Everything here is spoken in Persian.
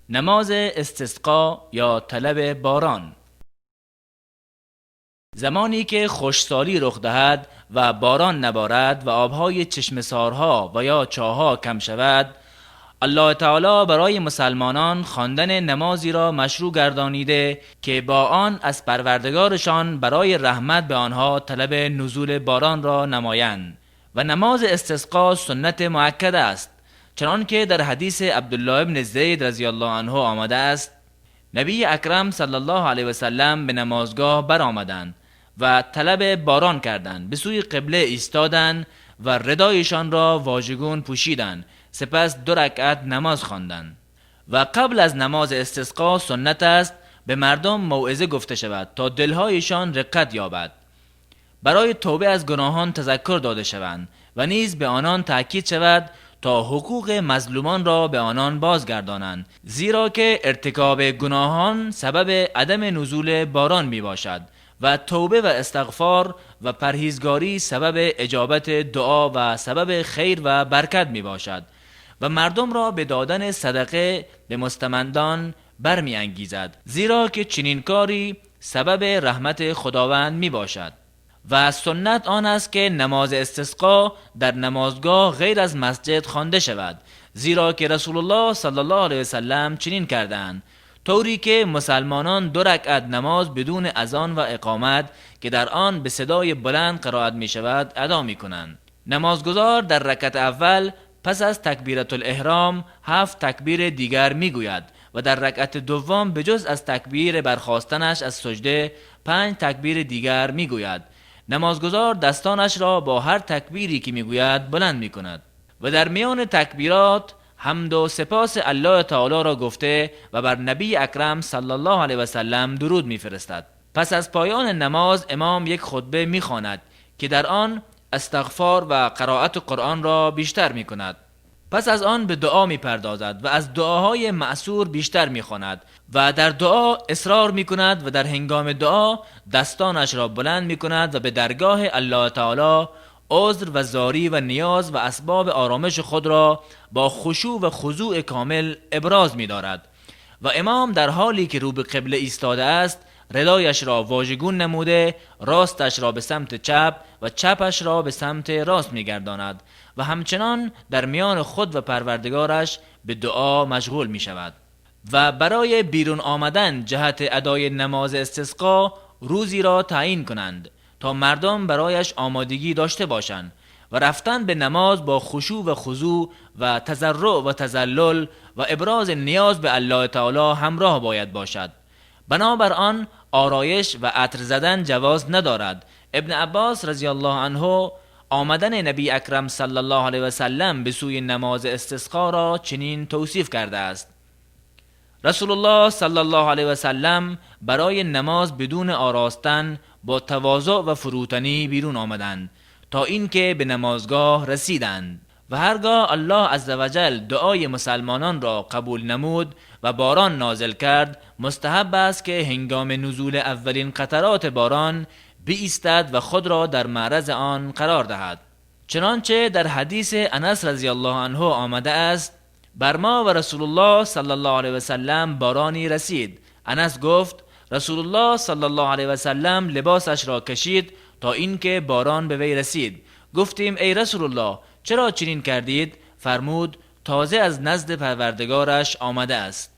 نماز استسقا یا طلب باران. زمانی که خشکسالی رخ دهد و باران نبارد و آبهای چشمه‌سارها و یا چاه‌ها کم شود، الله تعالی برای مسلمانان خواندن نمازی را مشروع گردانیده که با آن از پروردگارشان برای رحمت به آنها طلب نزول باران را نمایند. و نماز استسقا سنت مؤکد است، چنانکه در حدیث عبدالله ابن زید رضی الله عنه آمده است: نبی اکرم صلی الله علیه و سلم به نمازگاه برآمدند و طلب باران کردند، به سوی قبله ایستادند و ردایشان را واژگون پوشیدند، سپس 2 رکعت نماز خواندند. و قبل از نماز استسقا سنت است به مردم موعظه گفته شود تا دلهایشان رقت یابد، برای توبه از گناهان تذکر داده شوند و نیز به آنان تأکید شود تا حقوق مظلومان را به آنان بازگردانند، زیرا که ارتکاب گناهان سبب عدم نزول باران می باشد و توبه و استغفار و پرهیزگاری سبب اجابت دعا و سبب خیر و برکت می باشد و مردم را به دادن صدقه به مستمندان برمی انگیزد، زیرا که چنین کاری سبب رحمت خداوند می باشد. و سنت آن است که نماز استسقا در نمازگاه غیر از مسجد خوانده شود، زیرا که رسول الله صلی الله علیه و سلم چنین کردند، طوری که مسلمانان 2 رکعت نماز بدون اذان و اقامت که در آن به صدای بلند قرائت می شود ادا می کنند. نمازگزار در رکعت اول پس از تکبیرة الاحرام 7 تکبیر دیگر می گوید و در رکعت دوم به جز از تکبیر برخاستنش از سجده 5 تکبیر دیگر می گوید. نمازگزار دستانش را با هر تکبیری که میگوید بلند میکند و در میان تکبیرات حمد و سپاس الله تعالی را گفته و بر نبی اکرم صلی الله علیه و سلم درود میفرستد. پس از پایان نماز امام یک خطبه میخواند که در آن استغفار و قرائت قرآن را بیشتر میکند. پس از آن به دعا میپردازد و از دعاهای مأثور بیشتر میخواند و در دعا اصرار میکند و در هنگام دعا دستانش را بلند میکند و به درگاه الله تعالی عذر و زاری و نیاز و اسباب آرامش خود را با خشوع و خضوع کامل ابراز می‌دارد. و امام در حالی که رو به قبله ایستاده است ردایش را واژگون نموده راستش را به سمت چپ و چپش را به سمت راست می‌گرداند و همچنان در میان خود و پروردگارش به دعا مشغول می‌شود. و برای بیرون آمدن جهت ادای نماز استسقا روزی را تعیین کنند تا مردم برایش آمادگی داشته باشند و رفتن به نماز با خشوع و خضوع و تضرع و تذلل و ابراز نیاز به الله تعالی همراه باید باشد. بنابر آن آرایش و عطر زدن جواز ندارد. ابن عباس رضی الله عنه آمدن نبی اکرم صلی الله علیه و سلم به سوی نماز استسقا را چنین توصیف کرده است: رسول الله صلی الله علیه و سلم برای نماز بدون آراستن با تواضع و فروتنی بیرون آمدند تا اینکه به نمازگاه رسیدند و هرگاه الله عزوجل دعای مسلمانان را قبول نمود و باران نازل کرد، مستحب است که هنگام نزول اولین قطرات باران بایستد و خود را در معرض آن قرار دهد، چنانچه در حدیث انس رضی الله عنه آمده است: بر ما و رسول الله صلی الله علیه و سلم بارانی رسید. انس گفت: رسول الله صلی الله علیه و سلم لباسش را کشید تا اینکه باران به وی رسید. گفتیم: ای رسول الله چرا چنین کردید؟ فرمود: تازه از نزد پروردگارش آمده است.